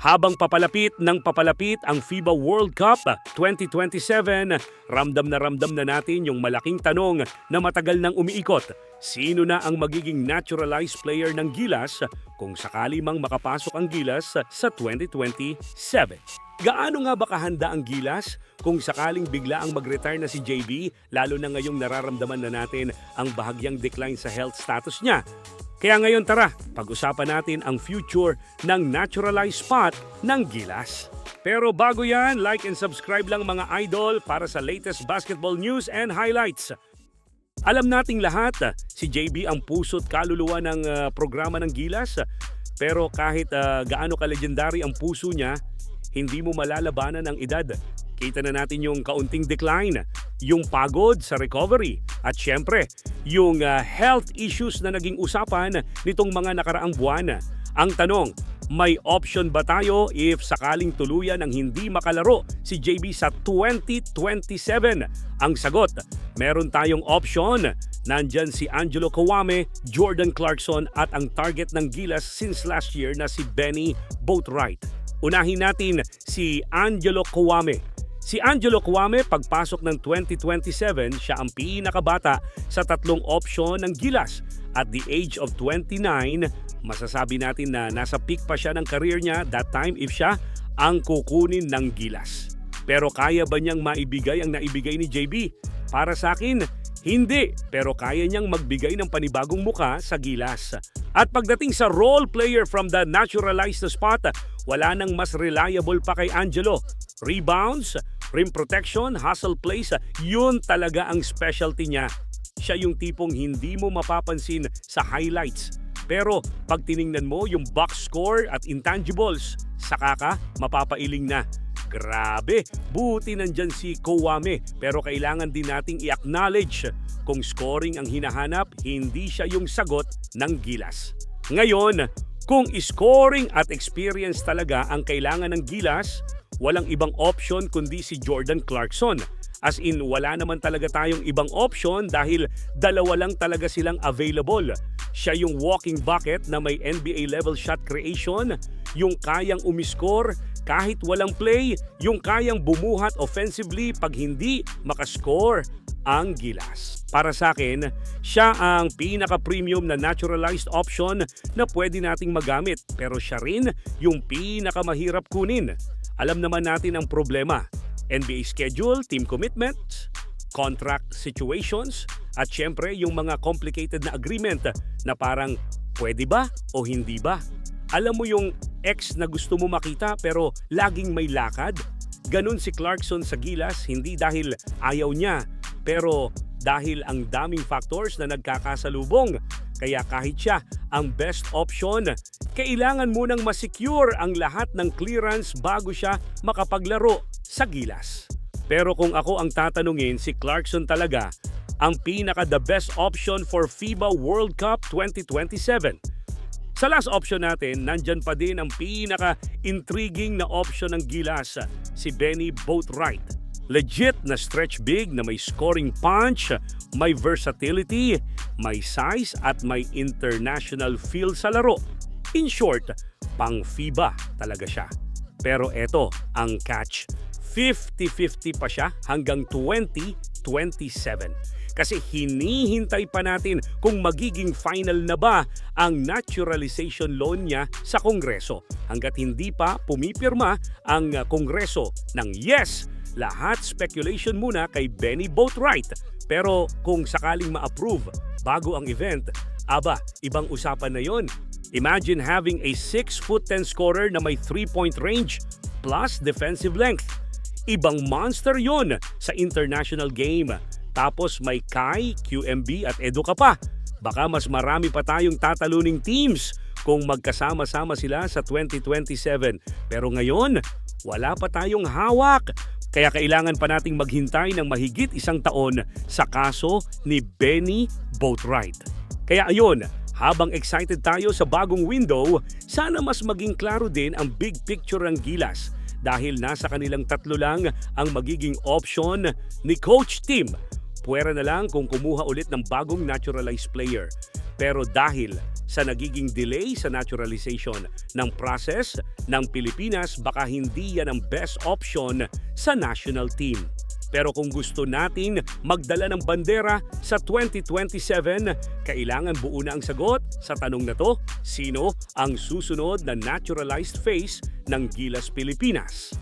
Habang papalapit ang FIBA World Cup 2027, ramdam na natin yung malaking tanong na matagal nang umiikot. Sino na ang magiging naturalized player ng Gilas kung sakali mang makapasok ang Gilas sa 2027? Gaano nga ba kahanda ang Gilas kung sakaling bigla ang mag-retire na si JB, lalo na ngayong nararamdaman na natin ang bahagyang decline sa health status niya? Kaya ngayon tara, pag-usapan natin ang future ng naturalized spot ng Gilas. Pero bago yan, like and subscribe lang mga idol para sa latest basketball news and highlights. Alam nating lahat, si JB ang puso't kaluluwa ng programa ng Gilas. Pero kahit gaano ka-legendary ang puso niya, hindi mo malalabanan ang edad. Kita na natin yung kaunting decline, yung pagod sa recovery, at syempre, yung health issues na naging usapan nitong mga nakaraang buwan. Ang tanong, may option ba tayo if sakaling tuluyan ang hindi makalaro si JB sa 2027? Ang sagot, meron tayong option. Nandyan si Angelo Kawame, Jordan Clarkson at ang target ng Gilas since last year na si Benny Boatwright. Unahin natin si Angelo Kawame. Si Angelo Kawame, pagpasok ng 2027, siya ang pinakabata sa tatlong opsyon ng Gilas. At the age of 29, masasabi natin na nasa peak pa siya ng career niya that time if siya ang kukunin ng Gilas. Pero kaya ba niyang maibigay ang naibigay ni JB? Para sa akin, hindi. Pero kaya niyang magbigay ng panibagong muka sa Gilas. At pagdating sa role player from the naturalized spot, wala nang mas reliable pa kay Angelo. Rebounds, rim protection, hustle plays, yun talaga ang specialty niya. Siya yung tipong hindi mo mapapansin sa highlights. Pero pag tiningnan mo yung box score at intangibles, saka ka mapapailing na. Grabe, buti nandyan si Kawame, pero kailangan din nating i-acknowledge kung scoring ang hinahanap, hindi siya yung sagot ng Gilas. Ngayon, kung scoring at experience talaga ang kailangan ng Gilas, walang ibang option kundi si Jordan Clarkson. As in, wala naman talaga tayong ibang option dahil dalawa lang talaga silang available. Siya yung walking bucket na may NBA level shot creation, yung kayang umiscore kahit walang play, yung kayang bumuhat offensively pag hindi makascore ang Gilas. Para sa akin, siya ang pinaka-premium na naturalized option na pwede nating magamit, pero siya rin yung pinakamahirap kunin. Alam naman natin ang problema, NBA schedule, team commitments, contract situations, at syempre yung mga complicated na agreement na parang pwede ba o hindi ba? Alam mo yung ex na gusto mo makita pero laging may lakad? Ganun si Clarkson sa Gilas, hindi dahil ayaw niya, pero dahil ang daming factors na nagkakasalubong. Kaya kahit siya ang best option, kailangan munang masecure ang lahat ng clearance bago siya makapaglaro sa Gilas. Pero kung ako ang tatanungin, si Clarkson talaga ang pinaka-the best option for FIBA World Cup 2027. Sa last option natin, nandyan pa din ang pinaka-intriguing na option ng Gilas, si Benny Boatwright. Legit na stretch big na may scoring punch, may versatility, may size at may international feel sa laro. In short, pang FIBA talaga siya. Pero eto ang catch. 50-50 pa siya hanggang 2027. Kasi hinihintay pa natin kung magiging final na ba ang naturalization loan niya sa Kongreso. Hanggat hindi pa pumipirma ang Kongreso ng yes, lahat speculation muna kay Benny Boatwright. Pero kung sakaling ma-approve bago ang event, aba, ibang usapan na yon. Imagine having a 6'10" scorer na may 3-point range plus defensive length. Ibang monster yon sa international game. Tapos may Kai, QMB at Edu ka pa. Baka mas marami pa tayong tataluning teams kung magkasama-sama sila sa 2027. Pero ngayon, wala pa tayong hawak. Kaya kailangan pa nating maghintay ng mahigit 1 taon sa kaso ni Benny Boatwright. Kaya ayun, habang excited tayo sa bagong window, sana mas maging klaro din ang big picture ng Gilas dahil nasa kanilang tatlo lang ang magiging option ni Coach Tim. Puwera na lang kung kumuha ulit ng bagong naturalized player. Pero dahil sa nagiging delay sa naturalization ng process ng Pilipinas, baka hindi yan ang best option sa national team. Pero kung gusto nating magdala ng bandera sa 2027, kailangan buo na ang sagot sa tanong na to, sino ang susunod na naturalized face ng Gilas Pilipinas?